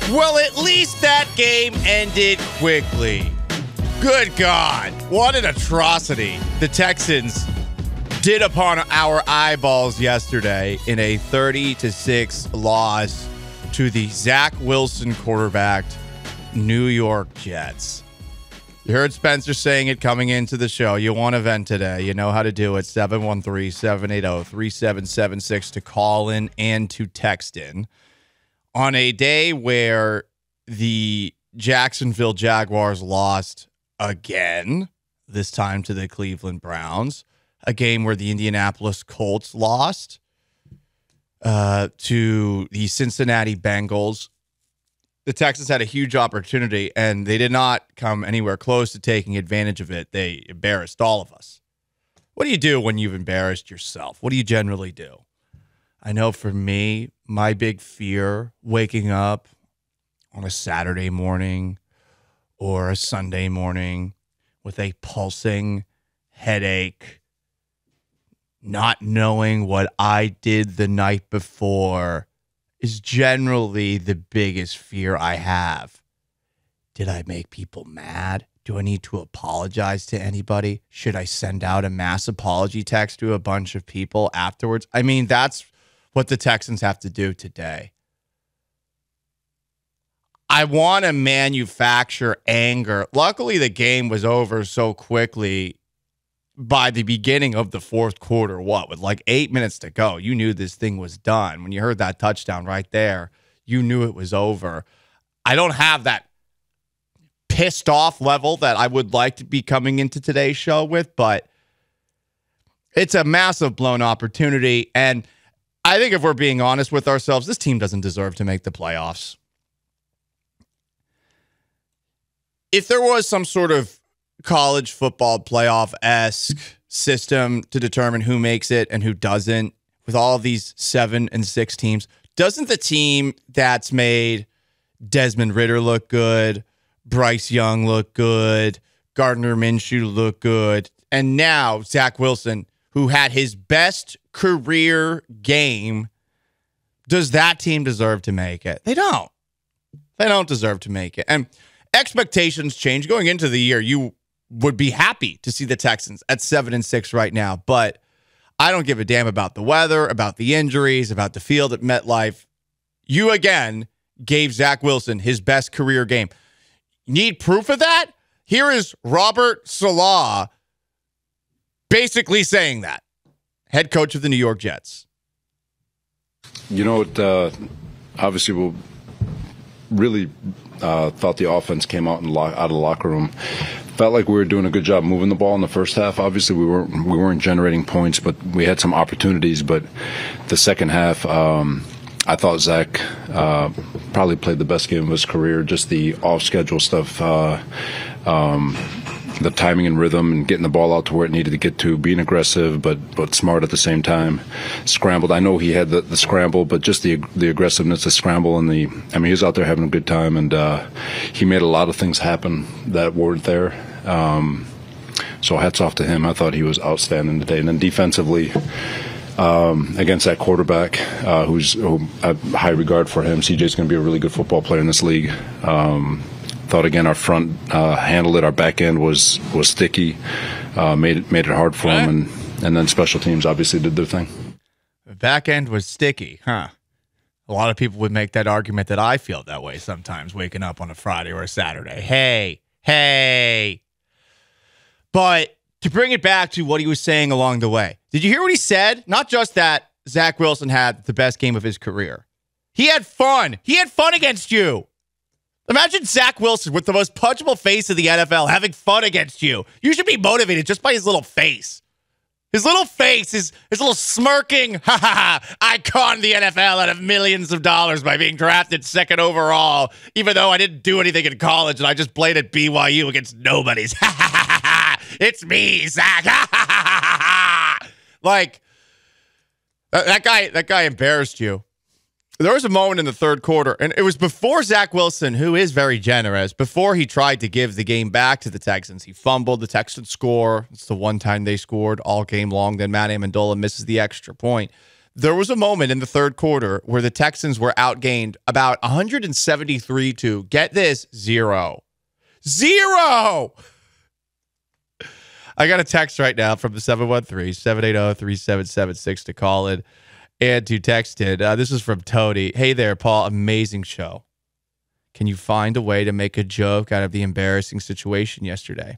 Well, at least that game ended quickly. Good God. What an atrocity the Texans did upon our eyeballs yesterday in a 30-6 loss to the Zach Wilson quarterbacked New York Jets. You heard Spencer saying it coming into the show. You want to vent today. You know how to do it. 713-780-3776 to call in and to text in. On a day where the Jacksonville Jaguars lost again, this time to the Cleveland Browns, a game where the Indianapolis Colts lost to the Cincinnati Bengals. The Texans had a huge opportunity, and they did not come anywhere close to taking advantage of it. They embarrassed all of us. What do you do when you've embarrassed yourself? What do you generally do? I know for me, my big fear waking up on a Saturday morning or a Sunday morning with a pulsing headache, not knowing what I did the night before, is generally the biggest fear I have. Did I make people mad? Do I need to apologize to anybody? Should I send out a mass apology text to a bunch of people afterwards? I mean, that's what the Texans have to do today. I want to manufacture anger. Luckily, the game was over so quickly by the beginning of the fourth quarter. With like 8 minutes to go, you knew this thing was done. When you heard that touchdown right there, you knew it was over. I don't have that pissed off level that I would like to be coming into today's show with, but it's a massive blown opportunity. And I think if we're being honest with ourselves, this team doesn't deserve to make the playoffs. If there was some sort of college football playoff-esque system to determine who makes it and who doesn't, with all of these 7 and 6 teams, doesn't the team that's made Desmond Ridder look good, Bryce Young look good, Gardner Minshew look good, and now Zach Wilson, who had his best career game, does that team deserve to make it? They don't. They don't deserve to make it. And expectations change. Going into the year, you would be happy to see the Texans at 7 and 6 right now, but I don't give a damn about the weather, about the injuries, about the field at MetLife. You, again, gave Zach Wilson his best career game. Need proof of that? Here is Robert Saleh basically saying that. Head coach of the New York Jets. You know, obviously we'll really thought the offense came out of the locker room. Felt like we were doing a good job moving the ball in the first half. Obviously, we weren't generating points, but we had some opportunities. But the second half, I thought Zach probably played the best game of his career. Just the off-schedule stuff, the timing and rhythm, and getting the ball out to where it needed to get to, being aggressive but smart at the same time. Scrambled. I know he had the scramble, but just the aggressiveness, the scramble, and he was out there having a good time, and he made a lot of things happen that weren't there. So hats off to him. I thought he was outstanding today. And then defensively, against that quarterback, who I have high regard for him. CJ's going to be a really good football player in this league. Thought again our front handled it. Our back end was sticky, made it hard for him, and then special teams obviously did their thing. The back end was sticky, huh? A lot of people would make that argument that I feel that way sometimes, waking up on a Friday or a Saturday. Hey. But to bring it back to what he was saying along the way, did you hear what he said? Not just that Zach Wilson had the best game of his career. He had fun. He had fun against you. Imagine Zach Wilson with the most punchable face of the NFL having fun against you. You should be motivated just by his little face. His little face, his little smirking, I conned the NFL out of millions of dollars by being drafted second overall, even though I didn't do anything in college and I just played at BYU against nobodies. It's me, Zach. Like, that guy embarrassed you. There was a moment in the third quarter, and it was before Zach Wilson, who is very generous, before he tried to give the game back to the Texans. He fumbled, the Texans score. It's the one time they scored all game long. Then Matt Amendola misses the extra point. There was a moment in the third quarter where the Texans were outgained about 173 to, get this, 0. 0! I got a text right now from the 713-780-3776 to call in and to text in. This is from Tony. Hey there, Paul. Amazing show. Can you find a way to make a joke out of the embarrassing situation yesterday?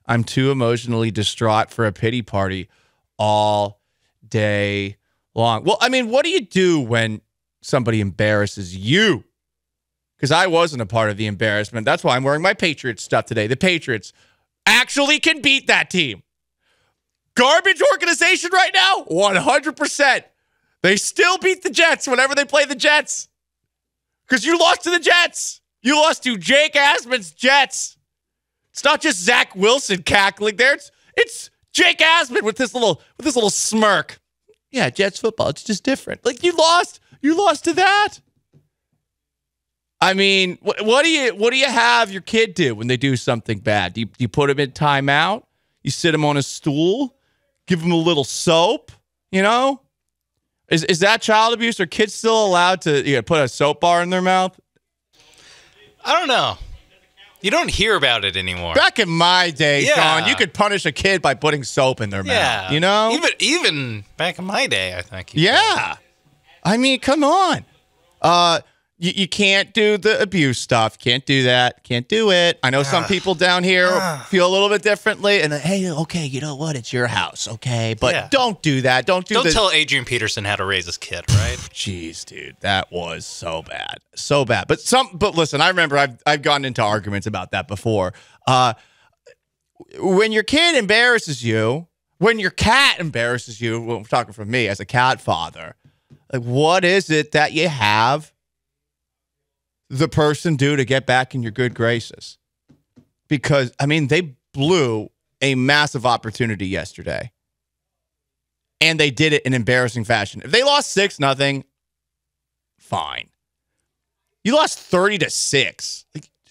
I'm too emotionally distraught for a pity party all day long. Well, I mean, what do you do when somebody embarrasses you? Because I wasn't a part of the embarrassment. That's why I'm wearing my Patriots stuff today. The Patriots actually can beat that team. Garbage organization right now? 100%. They still beat the Jets whenever they play the Jets. Because you lost to the Jets. You lost to Jake Asman's Jets. It's not just Zach Wilson cackling there. It's Jake Asman with this little smirk. Yeah, Jets football. It's just different. Like, you lost to that. I mean, what do you have your kid do when they do something bad? Do you put him in timeout? You sit him on a stool? Give him a little soap? You know? Is that child abuse? Are kids still allowed to put a soap bar in their mouth? I don't know. You don't hear about it anymore. Back in my day, Sean, you could punish a kid by putting soap in their mouth. You know? Even back in my day, I think. Yeah. I mean, come on. You can't do the abuse stuff. Can't do that. Can't do it. I know some people down here feel a little bit differently. And hey, okay, you know what? It's your house, okay? But don't do that. Don't tell Adrian Peterson how to raise his kid, right? Jeez, dude, that was so bad, so bad. But listen, I remember I've gotten into arguments about that before. When your kid embarrasses you, when your cat embarrasses you, well, I'm talking from me as a cat father. Like, what is it that you have the person do to get back in your good graces? Because, I mean, they blew a massive opportunity yesterday. And they did it in embarrassing fashion. If they lost 6-0, fine. You lost 30-6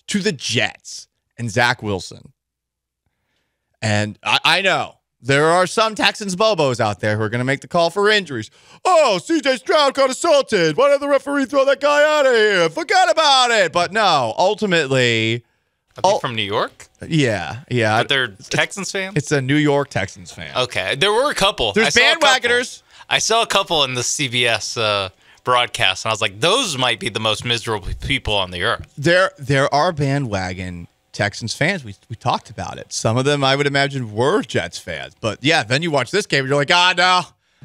to the Jets and Zach Wilson. And I know there are some Texans bobos out there who are going to make the call for injuries. Oh, CJ Stroud got assaulted. Why did the referee throw that guy out of here? Forget about it. But no, ultimately. Are they from New York? Yeah. But they're Texans fans? It's a New York Texans fan. Okay. There were a couple. There's bandwagoners. I saw a couple in the CBS broadcast, and I was like, those might be the most miserable people on the earth. There are bandwagon Texans fans. We talked about it. Some of them, I would imagine, were Jets fans. But yeah, then you watch this game and you're like,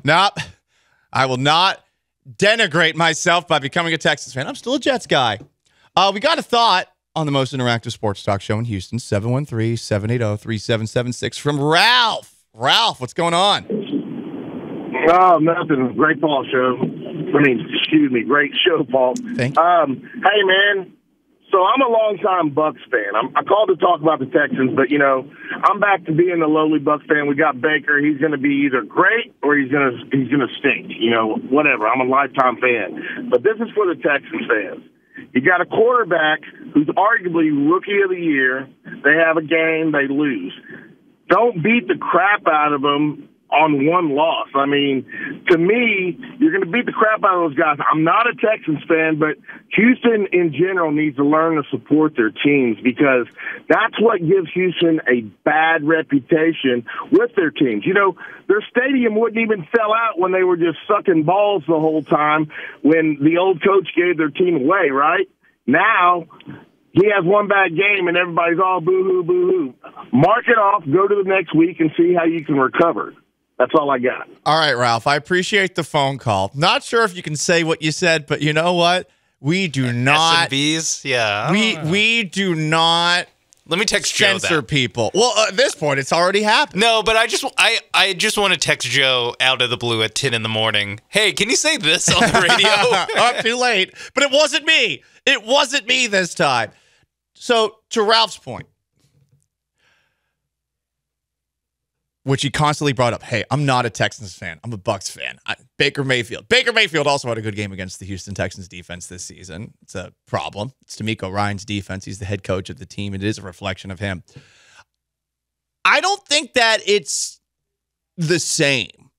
nope. I will not denigrate myself by becoming a Texans fan. I'm still a Jets guy. We got a thought on the most interactive sports talk show in Houston, 713-780-3776 from Ralph. Ralph, what's going on? Oh, nothing. Great ball show. Great show, Paul. Thank you. Hey, man. So I'm a longtime Bucs fan. I called to talk about the Texans, but, I'm back to being a lowly Bucs fan. We got Baker. He's going to be either great or he's going to stink. Whatever. I'm a lifetime fan. But this is for the Texans fans. You got a quarterback who's arguably rookie of the year. They have a game, they lose. Don't beat the crap out of them on one loss. I mean, to me, you're going to beat the crap out of those guys. I'm not a Texans fan, but Houston in general needs to learn to support their teams because that's what gives Houston a bad reputation with their teams. Their stadium wouldn't even sell out when they were just sucking balls the whole time when the old coach gave their team away, right? Now, he has one bad game and everybody's all boo-hoo, boo-hoo. Mark it off, go to the next week and see how you can recover. That's all I got. All right, Ralph. I appreciate the phone call. Not sure if you can say what you said, but you know what? We do not. S&Bs? Yeah. We do not. Let me text Joe censor people. Well, at this point, it's already happened. No, but I just want to text Joe out of the blue at 10 in the morning. Hey, can you say this on the radio? Oh, too late. But it wasn't me. It wasn't me this time. So, to Ralph's point, which he constantly brought up, hey, I'm not a Texans fan. I'm a Bucs fan. Baker Mayfield. Baker Mayfield also had a good game against the Houston Texans defense this season. It's a problem. It's DeMeco Ryans' defense. He's the head coach of the team. It is a reflection of him. I don't think that it's the same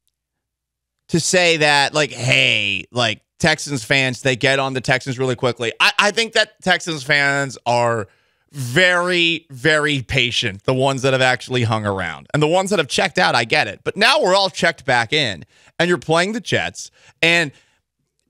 to say that, like, hey, like, Texans fans, they get on the Texans really quickly. I think that Texans fans are very, very patient, the ones that have actually hung around. And the ones that have checked out, I get it. But now we're all checked back in, and you're playing the Jets, and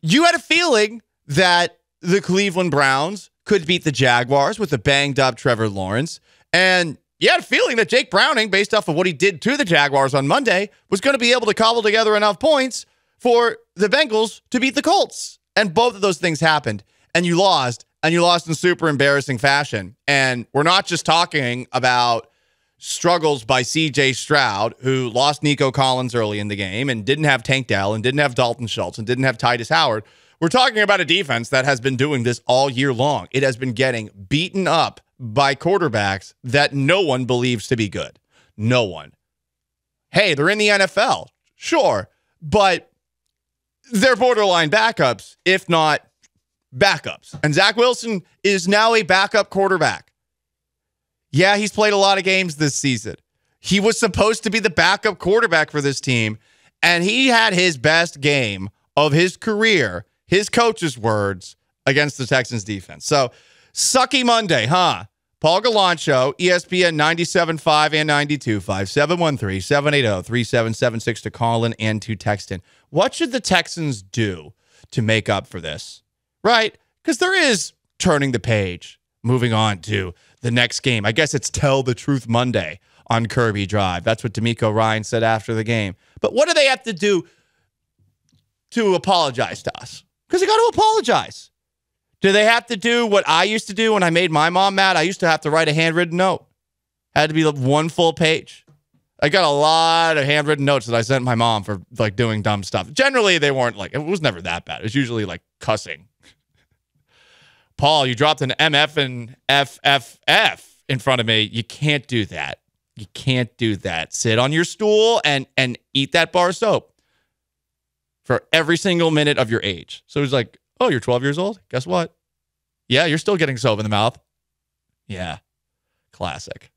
you had a feeling that the Cleveland Browns could beat the Jaguars with a banged-up Trevor Lawrence, and you had a feeling that Jake Browning, based off of what he did to the Jaguars on Monday, was going to be able to cobble together enough points for the Bengals to beat the Colts. And both of those things happened, and you lost in super embarrassing fashion. And we're not just talking about struggles by C.J. Stroud, who lost Nico Collins early in the game and didn't have Tank Dell and didn't have Dalton Schultz and didn't have Titus Howard. We're talking about a defense that has been doing this all year long. It has been getting beaten up by quarterbacks that no one believes to be good. No one. Hey, they're in the NFL. Sure. But they're borderline backups, if not backups. And Zach Wilson is now a backup quarterback. Yeah, he's played a lot of games this season. He was supposed to be the backup quarterback for this team, and he had his best game of his career, his coach's words, against the Texans defense. So, sucky Monday, huh? Paul Gallant Show, ESPN 97.5 and 92.5, 713-780-3776 to call in and to text in. What should the Texans do to make up for this? Right? Because there is turning the page, moving on to the next game. I guess it's Tell the Truth Monday on Kirby Drive. That's what D'Amico Ryan said after the game. But what do they have to do to apologize to us? Because they got to apologize. Do they have to do what I used to do when I made my mom mad? I used to have to write a handwritten note. Had to be one full page. I got a lot of handwritten notes that I sent my mom for like doing dumb stuff. Generally, they weren't like, it was never that bad. It was usually like cussing. Paul, you dropped an MF and FFF in front of me. You can't do that. You can't do that. Sit on your stool and eat that bar of soap for every single minute of your age. So he's like, oh, you're 12 years old? Guess what? Yeah, you're still getting soap in the mouth. Yeah. Classic.